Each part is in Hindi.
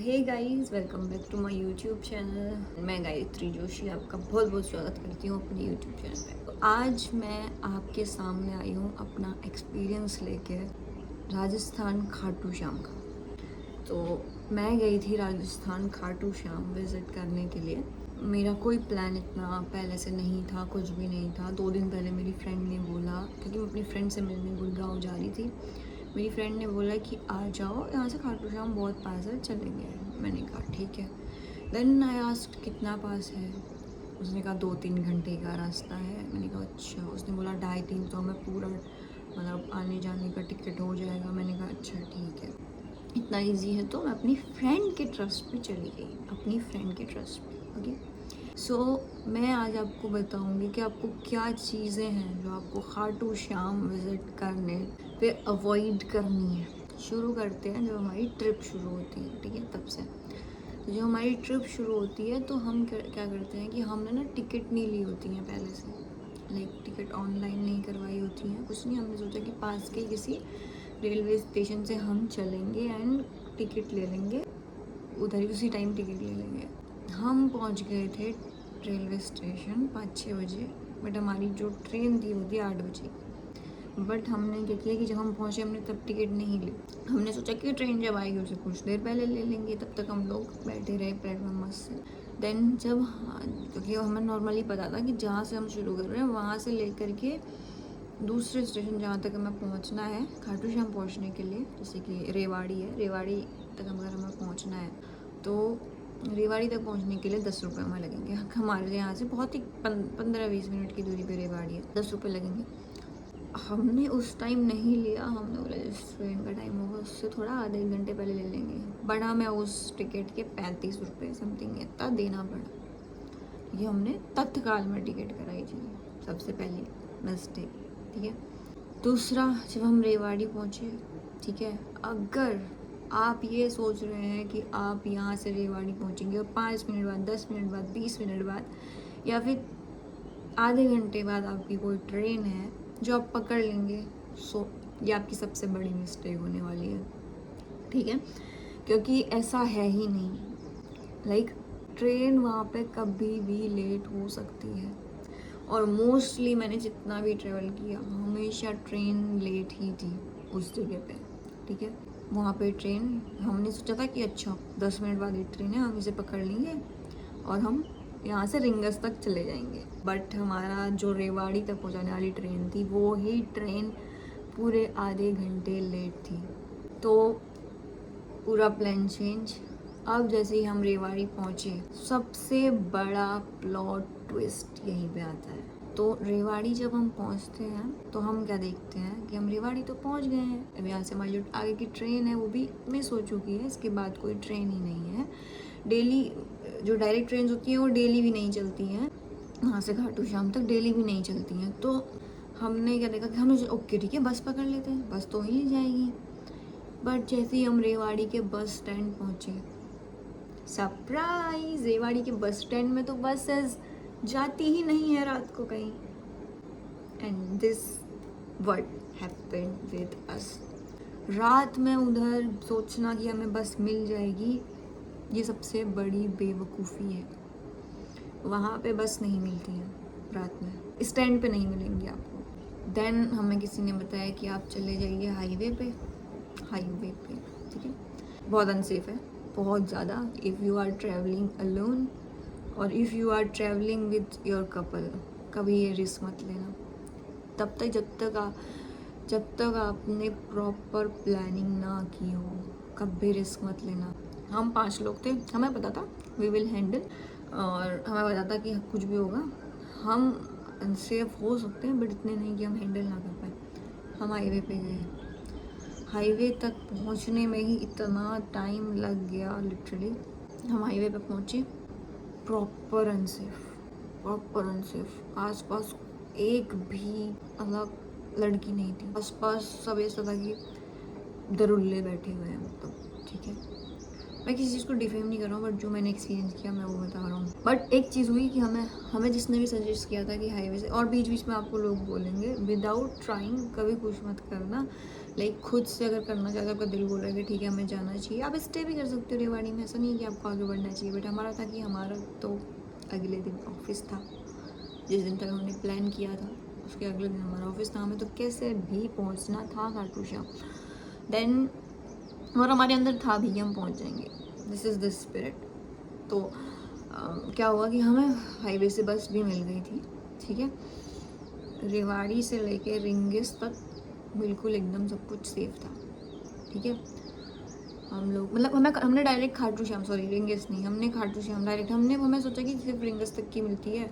Hey guys, welcome back to my YouTube channel. मैं गायत्री जोशी आपका बहुत बहुत स्वागत करती हूँ अपने यूट्यूब चैनल पे। तो आज मैं आपके सामने आई हूँ अपना एक्सपीरियंस लेके राजस्थान खाटू श्याम का। तो मैं गई थी राजस्थान खाटू श्याम विज़िट करने के लिए। मेरा कोई प्लान इतना पहले से नहीं था, कुछ भी नहीं था। 2 दिन पहले मेरी फ्रेंड ने बोला, क्योंकि मैं अपनी फ्रेंड से मिलने गुड़गांव जा रही थी, मेरी फ्रेंड ने बोला कि आ जाओ, यहाँ से खाटू श्याम बहुत पास है, चलेंगे। मैंने कहा ठीक है। देन आई आस्क्ड कितना पास है। उसने कहा 2-3 घंटे का रास्ता है। मैंने कहा अच्छा। उसने बोला 2.5-3 तो हमें पूरा मतलब आने जाने का टिकट हो जाएगा। मैंने कहा अच्छा ठीक है, इतना इजी है। तो मैं अपनी फ्रेंड के ट्रस्ट पे चली गई, अपनी फ्रेंड के ट्रस्ट पे। ओके, सो मैं आज आपको बताऊंगी कि आपको क्या चीज़ें हैं जो आपको खाटू श्याम विज़िट करने पे अवॉइड करनी है। शुरू करते हैं जब हमारी ट्रिप शुरू होती है, ठीक है, तब से। तो जब हमारी ट्रिप शुरू होती है तो हम क्या करते हैं कि हमने ना टिकट नहीं ली होती हैं पहले से, लाइक टिकट ऑनलाइन नहीं करवाई होती हैं, कुछ नहीं। हमने सोचा कि पास के किसी रेलवे स्टेशन से हम चलेंगे एंड टिकट ले लेंगे, उधर ही उसी टाइम टिकट ले लेंगे। हम पहुंच गए थे रेलवे स्टेशन 5-6 बजे, बट हमारी जो ट्रेन थी वो थी 8 बजे। बट हमने क्या किया कि जब हम पहुंचे हमने तब टिकट नहीं ली। हमने सोचा कि ट्रेन जब आएगी उसे कुछ देर पहले ले लेंगे, तब तक हम लोग बैठे रहे प्लेटफॉर्म मस्त से। देन जब क्योंकि हमें नॉर्मली पता था कि जहाँ से हम शुरू कर रहे हैं वहाँ से लेकर के दूसरे स्टेशन जहाँ तक हमें पहुँचना है खाटू श्याम पहुँचने के लिए, जैसे कि रेवाड़ी है, रेवाड़ी तक अगर हमें पहुँचना है तो रेवाड़ी तक पहुंचने के लिए 10 रुपये हमें लगेंगे। हमारे यहाँ से बहुत ही 15-20 मिनट की दूरी पे रेवाड़ी है, 10 रुपये लगेंगे। हमने उस टाइम नहीं लिया, हमने बोला जिस ट्रेन का टाइम होगा उससे थोड़ा आधे 1 घंटे पहले ले लेंगे। बट हमें उस टिकट के 35 रुपये समथिंग इतना देना पड़ा। ये हमने तत्काल में टिकट कराई थी, सबसे पहली मिस्टेक, ठीक है। दूसरा, जब हम रेवाड़ी पहुँचे, ठीक है, अगर आप ये सोच रहे हैं कि आप यहाँ से रेवाड़ी पहुँचेंगे और 5 मिनट बाद, 10 मिनट बाद, 20 मिनट बाद या फिर आधे घंटे बाद आपकी कोई ट्रेन है जो आप पकड़ लेंगे, सो ये आपकी सबसे बड़ी मिस्टेक होने वाली है, ठीक है। क्योंकि ऐसा है ही नहीं, लाइक ट्रेन वहाँ पे कभी भी लेट हो सकती है। और मोस्टली मैंने जितना भी ट्रेवल किया हमेशा ट्रेन लेट ही थी उस जगह पे, ठीक है। वहाँ पे ट्रेन, हमने सोचा था कि अच्छा 10 मिनट बाद ये ट्रेन है, हम इसे पकड़ लेंगे और हम यहाँ से रिंगस तक चले जाएंगे। बट हमारा जो रेवाड़ी तक पहुँचाने वाली ट्रेन थी वो ही ट्रेन पूरे आधे घंटे लेट थी। तो पूरा प्लान चेंज। अब जैसे ही हम रेवाड़ी पहुँचे, सबसे बड़ा प्लॉट ट्विस्ट यहीं पे आता है। तो रेवाड़ी जब हम पहुँचते हैं तो हम क्या देखते हैं कि हम रेवाड़ी तो पहुँच गए हैं। अब यहाँ से हमारी जो आगे की ट्रेन है वो भी मिस हो चुकी है, इसके बाद कोई ट्रेन ही नहीं है। डेली जो डायरेक्ट ट्रेन होती हैं वो डेली भी नहीं चलती हैं, वहाँ से खाटू श्याम तक डेली भी नहीं चलती हैं। तो हमने क्या देखा कि हम ओके ठीक है बस पकड़ लेते हैं, बस तो मिल जाएगी। बट जैसे ही हम रेवाड़ी के बस स्टैंड पहुँचे, सरप्राइज, रेवाड़ी के बस स्टैंड में तो बसेस जाती ही नहीं है रात को कहीं। And this what happened with us. रात में उधर सोचना कि हमें बस मिल जाएगी, ये सबसे बड़ी बेवकूफ़ी है। वहाँ पे बस नहीं मिलती है रात में, स्टैंड पे नहीं मिलेंगी आपको। देन हमें किसी ने बताया कि आप चले जाइए हाईवे पे, ठीक है। बहुत अनसेफ है, बहुत ज़्यादा। If you are travelling alone और if you are travelling with your couple, कभी ये रिस्क मत लेना। तब तक जब तक आपने प्रॉपर प्लानिंग ना की हो, कभी रिस्क मत लेना। हम 5 लोग थे, हमें पता था वी विल हैंडल, और हमें पता था कि कुछ भी होगा हम अनसेफ हो सकते हैं, बट इतने नहीं कि हम हैंडल ना कर पाए। हम हाईवे पे गए, हाईवे तक पहुंचने में ही इतना टाइम लग गया लिटरली। हम हाईवे पे पहुंचे, प्रॉपर अनसेफ। आसपास एक भी अलग लड़की नहीं थी, आसपास सब ऐसा था कि दरुल्ले बैठे हुए हैं, मतलब, ठीक है। मैं किसी चीज़ को डिफेम नहीं कर रहा हूँ, बट जो मैंने एक्सपीरियंस किया मैं वो बता रहा हूँ। बट एक चीज़ हुई कि हमें जिसने भी सजेस्ट किया था कि हाईवे से, और बीच बीच में आपको लोग बोलेंगे विदाउट ट्राइंग कभी कुछ मत करना। लाइक खुद से अगर करना चाहते हो, आपका दिल बोल रहा है कि ठीक है हमें जाना चाहिए, आप स्टे भी कर सकते हो रेवाड़ी में, ऐसा नहीं है कि आपको आगे बढ़ना चाहिए। बट हमारा था कि हमारा तो अगले दिन ऑफिस था, जिस दिन तक हमने प्लान किया था उसके अगले दिन हमारा ऑफिस था, हमें तो कैसे भी पहुँचना था खाटू श्याम। देन और हमारे अंदर था भी कि हम पहुँच जाएंगे, दिस इज़ द स्पिरिट। तो क्या हुआ कि हमें हाईवे से बस भी मिल गई थी, ठीक है। रेवाड़ी से लेके रिंगिस तक बिल्कुल एकदम सब कुछ सेफ था, ठीक है। हम लोग मतलब हमने डायरेक्ट खाटू श्याम, सॉरी रिंगिस नहीं, हमने खाटू श्याम डायरेक्ट, हमें सोचा कि सिर्फ रिंगिस तक की मिलती है,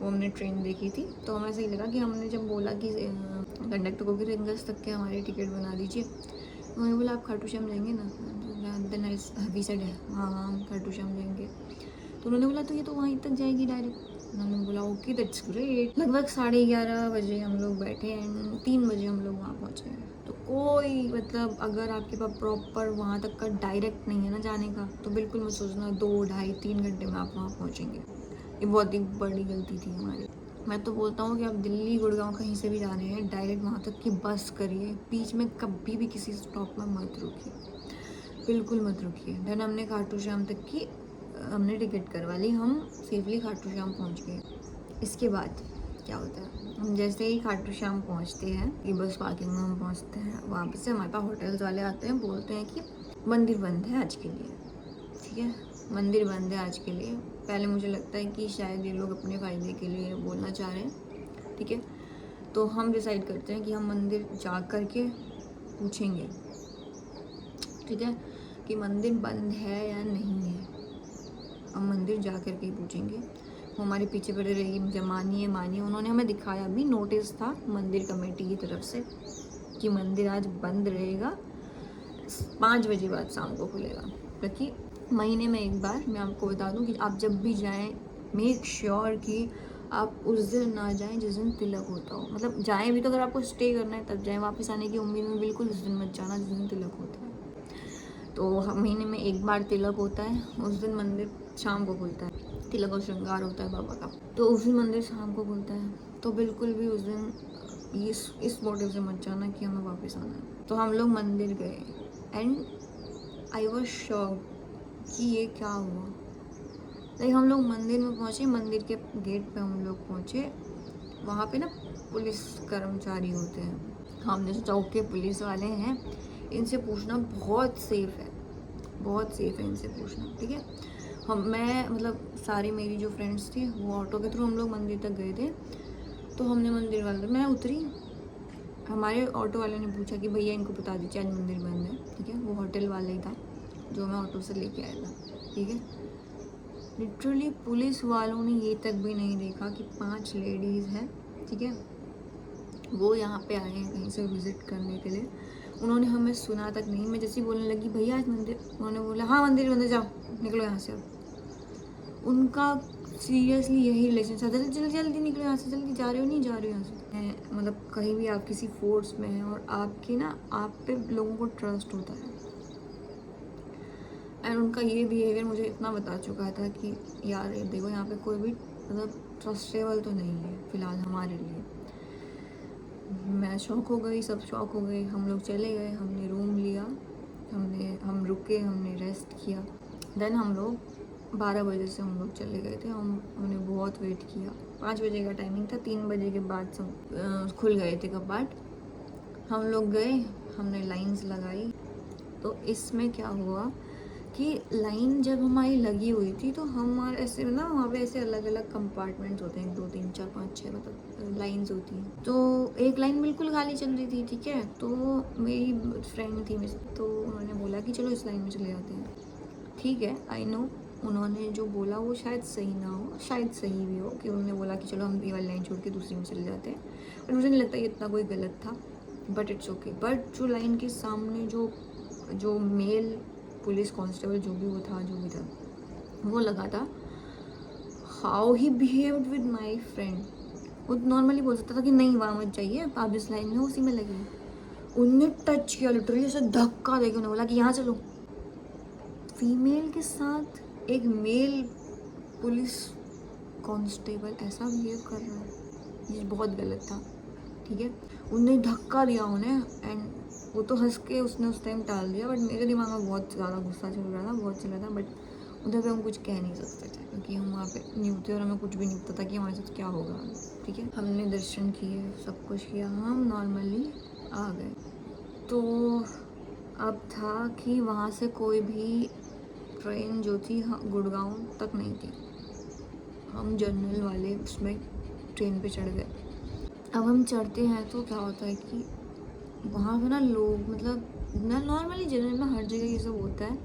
वो हमने ट्रेन देखी थी। तो हमें सही लगा कि हमने जब बोला कि कंडक्टर को कि रिंगिस तक के हमारी टिकट बना दीजिए, उन्होंने बोला आप खाटू श्याम जाएंगे ना, देन वी सेड हाँ हाँ हम खाटू श्याम जाएंगे। तो उन्होंने बोला तो ये तो वहीं तक जाएगी डायरेक्ट। उन्होंने बोला ओके दैट्स ग्रेट। लगभग 11:30 बजे हम लोग बैठे एंड 3 बजे हम लोग वहाँ पहुँचे। तो कोई मतलब अगर आपके पास प्रॉपर वहाँ तक का डायरेक्ट नहीं है ना जाने का, तो बिल्कुल मत सोचना 2, ढाई, 3 घंटे में आप वहाँ पहुँचेंगे। ये बहुत ही बड़ी गलती थी हमारी। मैं तो बोलता हूँ कि आप दिल्ली गुड़गांव कहीं से भी जा रहे हैं, डायरेक्ट वहाँ तक की बस करिए, बीच में कभी भी किसी स्टॉप में मत रुकिए, बिल्कुल मत रुकिए। देन हमने खाटू श्याम तक की हमने टिकट करवा ली, हम सेफली खाटू श्याम पहुँच गए। इसके बाद क्या होता है, हम जैसे ही खाटू श्याम पहुँचते हैं, ये बस पार्किंग में हम पहुँचते हैं, वहाँ से हमारे पास होटल्स वाले आते हैं, बोलते हैं कि मंदिर बंद है आज के लिए, ठीक है मंदिर बंद है आज के लिए। पहले मुझे लगता है कि शायद ये लोग अपने फ़ायदे के लिए बोलना चाह रहे हैं, ठीक है। तो हम डिसाइड करते हैं कि हम मंदिर जा कर के पूछेंगे, ठीक है, कि मंदिर बंद है या नहीं है। हम मंदिर जा कर के ही पूछेंगे। वो हमारे पीछे पड़े रहेगी, मुझे मानिए मानिए। उन्होंने हमें दिखाया भी, नोटिस था मंदिर कमेटी की तरफ से कि मंदिर आज बंद रहेगा, 5 बजे बाद शाम को खुलेगा। क्योंकि महीने में एक बार, मैं आपको बता दूं कि आप जब भी जाएं मेक श्योर कि आप उस दिन ना जाएं जिस दिन तिलक होता हो। मतलब जाएं भी तो अगर आपको स्टे करना है तब जाएं, वापस आने की उम्मीद में बिल्कुल उस दिन मत जाना जिस दिन तिलक होता है। तो महीने में एक बार तिलक होता है, उस दिन मंदिर शाम को खुलता है, तिलक और श्रृंगार होता है बाबा का, तो उस दिन मंदिर शाम को खुलता है। तो बिल्कुल भी उस दिन इस मोटिव से मत जाना कि हमें वापस आना है। तो हम लोग मंदिर गए एंड आई वॉज शॉक्ड कि ये क्या हुआ। लाइक हम लोग मंदिर में पहुँचे, मंदिर के गेट पे हम लोग पहुँचे, वहाँ पे ना पुलिस कर्मचारी होते हैं। हमने सोचा ओके पुलिस वाले हैं, इनसे पूछना बहुत सेफ़ है, बहुत सेफ़ है इनसे पूछना, ठीक है। मैं मतलब सारी मेरी जो फ्रेंड्स थी वो ऑटो के थ्रू हम लोग मंदिर तक गए थे। तो हमने मंदिर वाले, मैं उतरी, हमारे ऑटो वाले ने पूछा कि भैया इनको बता दीजिए आज मंदिर बंद है, ठीक है। वो होटल वाला ही था जो हमें ऑटो से लेके आया था, ठीक है। लिटरली पुलिस वालों ने ये तक भी नहीं देखा कि 5 लेडीज़ हैं, ठीक है, वो यहाँ पे आए हैं कहीं से विज़िट करने के लिए। उन्होंने हमें सुना तक नहीं। मैं जैसे ही बोलने लगी भैया आज मंदिर, उन्होंने बोला हाँ मंदिर बंद है, जाओ निकलो यहाँ से। अब उनका सीरियसली यही रिलेशन था, जल्दी जल्दी जल्दी निकलो यहाँ से, जल्दी जा रहे हो नहीं जा रहे हो यहाँ से। मतलब कहीं भी आप किसी फोर्स में हैं और आपकी ना आप पे लोगों को ट्रस्ट होता है, एंड उनका ये बिहेवियर मुझे इतना बता चुका था कि यार ये देखो यहाँ पे कोई भी मतलब ट्रस्टेबल तो नहीं है फ़िलहाल हमारे लिए। मैं शॉक हो गई, सब शॉक हो गए। हम लोग चले गए, हमने रूम लिया, हम रुके, हमने रेस्ट किया। देन हम लोग 12 बजे से हम लोग चले गए थे। हमने बहुत वेट किया, 5 बजे का टाइमिंग था, 3 बजे के बाद सब खुल गए थे कपाट। हम लोग गए, हमने लाइंस लगाई। तो इसमें क्या हुआ कि लाइन जब हमारी लगी हुई थी तो हमारे ऐसे ना वहाँ पे ऐसे अलग अलग कंपार्टमेंट्स होते हैं, 2 3 4 5 6 मतलब लाइंस होती हैं। तो एक लाइन बिल्कुल खाली चल रही थी, ठीक है। तो मेरी फ्रेंड थी तो उन्होंने बोला कि चलो इस लाइन में चले जाते हैं, ठीक है। आई नो उन्होंने जो बोला वो शायद सही ना हो, शायद सही भी हो, कि उन्होंने बोला कि चलो हम ये वाली लाइन छोड़ के दूसरी में चले जाते हैं, और मुझे नहीं लगता ये इतना कोई गलत था, बट इट्स ओके। बट जो लाइन के सामने जो मेल पुलिस कांस्टेबल जो भी था वो लगा था, how he behaved with my friend. वो नॉर्मली बोल सकता था कि नहीं वहाँ मत जाइए, आप जिस लाइन में उसी में लगी। उनने टच किया, लिटरली ऐसे धक्का देके उन्होंने बोला कि यहाँ चलो। फीमेल के साथ एक मेल पुलिस कांस्टेबल ऐसा बिहेव कर रहा है, ये बहुत गलत था। ठीक है, उनने धक्का दिया उन्हें एंड वो तो हंस के उसने उस टाइम टाल दिया, बट मेरे दिमाग में बहुत ज़्यादा गुस्सा चल रहा था, बहुत चल रहा था। बट उधर पे हम कुछ कह नहीं सकते थे क्योंकि हम वहाँ पे न्यू थे और हमें कुछ भी नहीं पता था कि हमारे साथ क्या होगा। ठीक है, हमने दर्शन किए, सब कुछ किया, हम नॉर्मली आ गए। तो अब था कि वहाँ से कोई भी ट्रेन जो थी गुड़गांव तक नहीं थी। हम जर्नल वाले उसमें ट्रेन पे चढ़ गए। अब हम चढ़ते हैं तो क्या होता है कि वहाँ पे ना लोग, मतलब ना नॉर्मली जनरल में हर जगह ये सब होता है,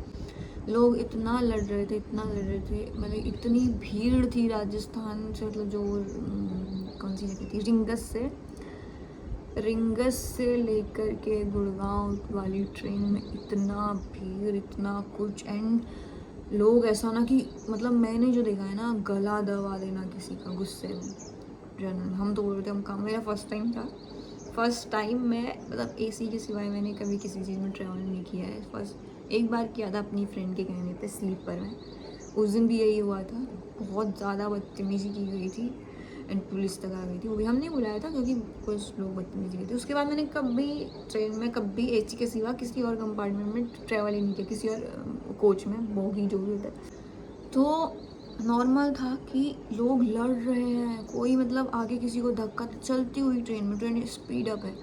लोग इतना लड़ रहे थे, इतना लड़ रहे थे, मतलब इतनी भीड़ थी राजस्थान से, मतलब जो कौन सी जगह थी, रिंगस से लेकर के गुड़गांव वाली ट्रेन में इतना भीड़, इतना कुछ। एंड लोग ऐसा ना कि मतलब मैंने जो देखा है ना, गला दबा देना किसी का गुस्से में। जनरल हम तो बोल रहे थे हम काम, मेरा फर्स्ट टाइम था, फर्स्ट टाइम मैं मतलब एसी के सिवाय मैंने कभी किसी चीज़ में ट्रैवल नहीं किया है। फर्स्ट एक बार किया था अपनी फ्रेंड के कहने पे स्लीपर में, उस दिन भी यही हुआ था, बहुत ज़्यादा बदतमीज़ी की गई थी एंड पुलिस तक आ गई थी। वो भी हमने बुलाया था क्योंकि कुछ लोग बदतमीज़ी की थी। उसके बाद मैंने कभी ट्रेन में कभी एसी के सिवा किसी और कंपार्टमेंट में ट्रैवल ही नहीं किया, किसी और कोच में, बोगी जो भी होता है। तो नॉर्मल था कि लोग लड़ रहे हैं, कोई मतलब आगे किसी को धक्का, चलती हुई ट्रेन में, ट्रेन स्पीड अप है,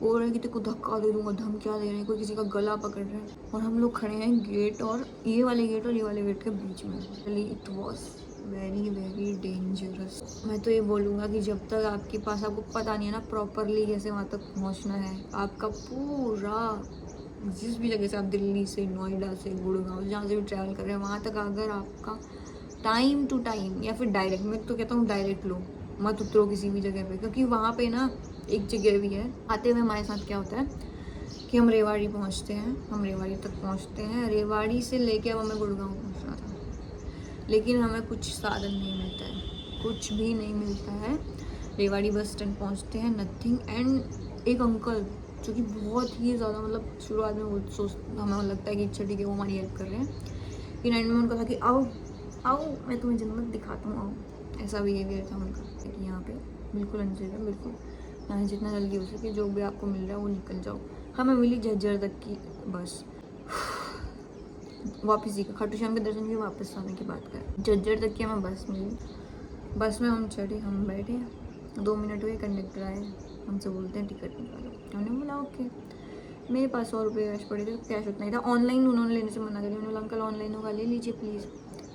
बोल रहे हैं कि तेरे को धक्का दे दूंगा, धमकियाँ दे रहे हैं, कोई किसी का गला पकड़ रहे हैं और हम लोग खड़े हैं गेट और ये वाले गेट और ये वाले गेट के बीच में। It was very very dangerous. मैं तो ये बोलूँगा कि जब तक आपके पास, आपको पता नहीं है ना प्रॉपरली कैसे वहाँ तक पहुँचना है, आपका पूरा जिस भी जगह से आप दिल्ली से, नोएडा से, गुड़गांव, जहाँ से भी ट्रैवल कर रहे हैं, वहाँ तक अगर आपका टाइम टू टाइम या फिर डायरेक्ट, मैं तो कहता हूँ डायरेक्ट लो, मत उतरो किसी भी जगह पे, क्योंकि वहाँ पे ना एक जगह भी है। आते हुए हमारे साथ क्या होता है कि हम रेवाड़ी पहुँचते हैं, हम रेवाड़ी तक पहुँचते हैं, रेवाड़ी से लेके अब हमें गुड़गांव पहुँचना था, लेकिन हमें कुछ साधन नहीं मिलता है, कुछ भी नहीं मिलता है। रेवाड़ी बस स्टैंड पहुँचते हैं, नथिंग। एंड एक अंकल जो कि बहुत ही ज़्यादा, मतलब शुरुआत में वो हमें लगता है कि अच्छा ठीक है वो हमारी हेल्प कर रहे हैं, कि एंड में उनका था कि आओ आओ मैं तुम्हें जन्नत दिखाता हूँ, आओ। ऐसा बिहेवियर था उनका कि यहाँ पे बिल्कुल अनसेफ है, बिल्कुल यहाँ जितना जल्दी हो सके जो भी आपको मिल रहा है वो निकल जाओ। हमें मिली झज्जर तक की बस, वापस ही खाटू श्याम के दर्शन के वापस आने की बात करें, झज्जर तक की हमें बस मिली। बस में हम चढ़े, हम बैठे, 2 मिनट हुए, कंडक्टर आए, हमसे बोलते हैं टिकट निकालो। हमने बोला ओके। मेरे पास 100 रुपये कैश पड़े थे, कैश उतना ही था, ऑनलाइन उन्होंने लेने से मना कर दिया। उन्होंने बोला अंकल ऑनलाइन होगा, ले लीजिए प्लीज़।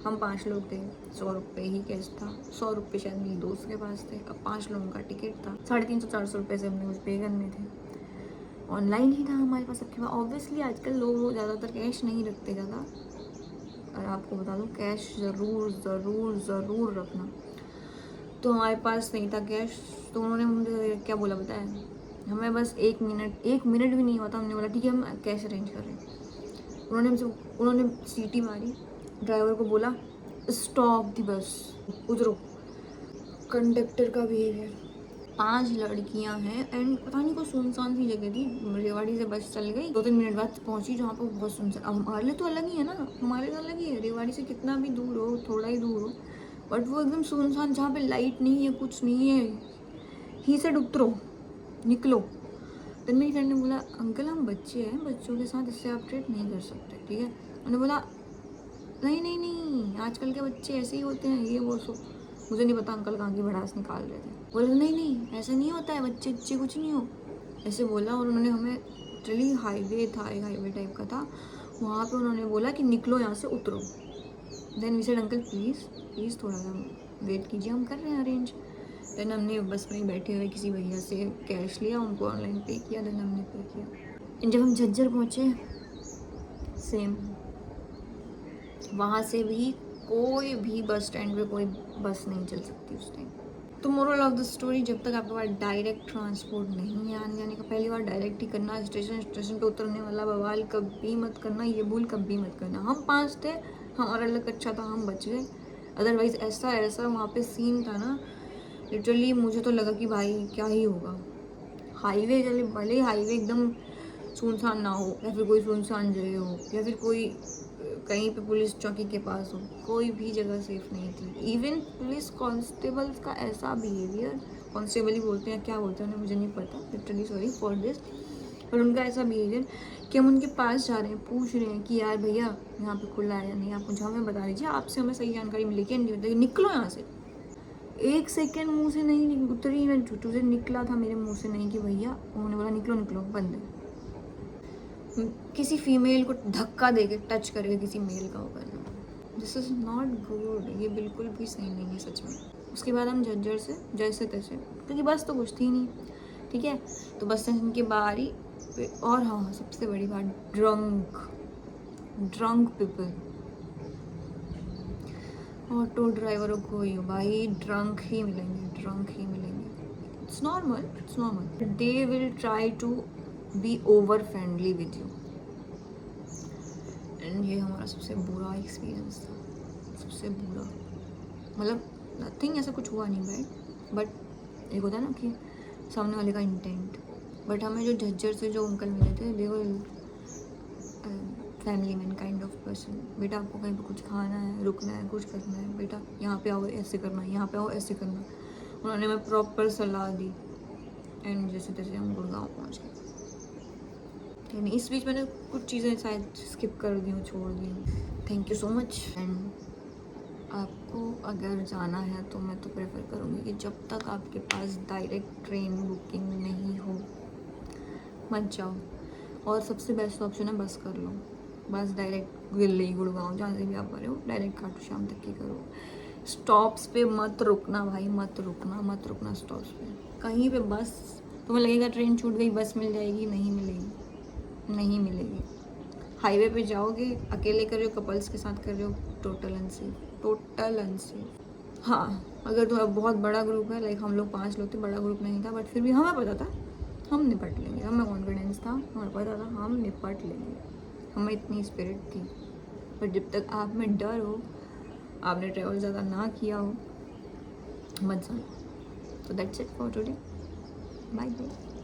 हम 5 लोग थे, 100 रुपये ही कैश था, 100 रुपये शायद मेरी दोस्त के पास थे। अब 5 लोगों का टिकट था, 350-400 रुपये से हमने कुछ पे करने थे, ऑनलाइन ही था हमारे पास सबके पास। ऑब्वियसली आजकल लोग ज़्यादातर कैश नहीं रखते ज़्यादा, और आपको बता दूँ कैश ज़रूर ज़रूर ज़रूर रखना। तो हमारे पास नहीं था कैश, तो उन्होंने मुझे क्या बोला बताया, हमें बस 1 मिनट भी नहीं हुआ था, हमने बोला ठीक है हम कैश अरेंज कर रहे हैं। उन्होंने सीटी मारी, ड्राइवर को बोला स्टॉप दी बस, उतरो। कंडक्टर का बिहेवियर, 5 लड़कियां हैं एंड पता नहीं कोई सुनसान सी जगह थी, रेवाड़ी से बस चल गई, 2-3 मिनट बाद पहुंची जहाँ पर बहुत सुनसान। अब हमारे लिए तो अलग ही है ना, हमारे लिए अलग ही है, रेवाड़ी से कितना भी दूर हो, थोड़ा ही दूर हो, बट वो एकदम सुनसान जहाँ पे लाइट नहीं है, कुछ नहीं है। ही सेड उतरो, निकलो। फिर मेरी फ्रेंड ने बोला अंकल हम बच्चे हैं, बच्चों के साथ इससे आप ट्रीट नहीं कर सकते, ठीक है। उन्होंने बोला नहीं नहीं नहीं आजकल के बच्चे ऐसे ही होते हैं, ये वो सो। मुझे नहीं पता अंकल कहाँ की भड़ास निकाल रहे थे। बोले नहीं नहीं ऐसा नहीं होता है, बच्चे बच्चे कुछ नहीं हो, ऐसे बोला। और उन्होंने हमें, चलिए हाईवे था, एक हाईवे टाइप का था, वहाँ पे उन्होंने बोला कि निकलो यहाँ से, उतरो। Then we said uncle please थोड़ा सा वेट कीजिए, हम कर रहे हैं अरेंज। देन हमने बस में बैठे हुए किसी भैया से कैश लिया, उनको ऑनलाइन पे किया, देन हमने पे किया। जब हम झज्जर पहुँचे, सेम, वहाँ से भी कोई भी बस स्टैंड पे कोई बस नहीं चल सकती उस टाइम। तो मोरल ऑफ द स्टोरी, जब तक आपके पास डायरेक्ट ट्रांसपोर्ट नहीं है आने जाने का, पहली बार डायरेक्ट ही करना, स्टेशन पे उतरने वाला बवाल कभी मत करना, ये भूल कभी मत करना। हम 5 थे, हमारा लक अच्छा था, हम बच गए, अदरवाइज़ ऐसा वहाँ पे सीन था ना, लिटरली मुझे तो लगा कि भाई क्या ही होगा। हाईवे चले, भले हाईवे एकदम सुनसान ना हो, या फिर कोई सुनसान जगह हो, या फिर कोई कहीं पे पुलिस चौकी के पास हो, कोई भी जगह सेफ नहीं थी। इवन पुलिस कांस्टेबल्स का ऐसा बिहेवियर, कांस्टेबल ही बोलते हैं क्या बोलते हैं उन्हें मुझे नहीं पता, लिटरली सॉरी फॉर दिस, पर उनका ऐसा बिहेवियर कि हम उनके पास जा रहे हैं, पूछ रहे हैं कि यार भैया यहाँ पे खुला है या नहीं, आप मुझे हमें बता दीजिए, आपसे हमें सही जानकारी मिलेगी, नहीं बताइए, निकलो यहाँ से। एक सेकेंड मुँह से नहीं उतरी, मैं झूठू से निकला था मेरे मुँह से नहीं कि भैया, उन्होंने बोला निकलो निकलो, बंद है। किसी फीमेल को धक्का दे के टच करके किसी मेल का वो करना, दिस इज़ नॉट गुड, ये बिल्कुल भी सही नहीं है सच में। उसके बाद हम झज्जर से जैसे तैसे, क्योंकि बस तो कुछ थी नहीं, ठीक है, तो बस स्टेशन के बाहर ही और हाँ सबसे बड़ी बात, ड्रंक पीपल, ऑटो ड्राइवरों को ही भाई ड्रंक ही मिलेंगे, it's normal, they will try to be over friendly with you. And ये हमारा सबसे बुरा एक्सपीरियंस था, सबसे बुरा, मतलब नथिंग ऐसा कुछ हुआ नहीं बैड, बट एक होता है ना कि सामने वाले का इंटेंट। बट हमें जो झज्जर से जो अंकल मिले थे, they were family man kind of person, बेटा आपको कहीं पे कुछ खाना है, रुकना है, कुछ करना है, बेटा यहाँ पे आओ ऐसे करना है, यहाँ पे आओ ऐसे करना। उन्होंने हमें प्रॉपर सलाह दी एंड जैसे तैसे हम गुड़गांव पहुँच गए। नहीं, इस बीच मैंने कुछ चीज़ें शायद स्किप कर दी हूँ, छोड़ दी हूँ। Thank you so much. And आपको अगर जाना है तो मैं तो प्रेफर करूँगी कि जब तक आपके पास डायरेक्ट ट्रेन बुकिंग नहीं हो मत जाओ, और सबसे बेस्ट ऑप्शन है बस कर लो, बस डायरेक्ट दिल्ली गुड़गांव जहाँ से भी आप आ रहे हो डायरेक्ट खाटू श्याम तक की करो। स्टॉप्स पे मत रुकना भाई, मत रुकना स्टॉप्स पे। कहीं पे बस तुम्हें लगेगा ट्रेन छूट गई, बस मिल जाएगी, नहीं मिलेगी। हाईवे पे जाओगे, अकेले कर रहे हो, कपल्स के साथ कर रहे हो, टोटल अनसेफ। हाँ, अगर तुम्हारा बहुत बड़ा ग्रुप है, लाइक हम लोग 5 लोग थे, बड़ा ग्रुप नहीं था, बट फिर भी हमें पता था हम निपट लेंगे, हमें कॉन्फिडेंस था, हमें पता था हम निपट लेंगे, हमें इतनी स्पिरिट थी। बट जब तक आप में डर हो, आपने ट्रैवल ज़्यादा ना किया हो, मत जाओ। तो that's it for today, bye bye.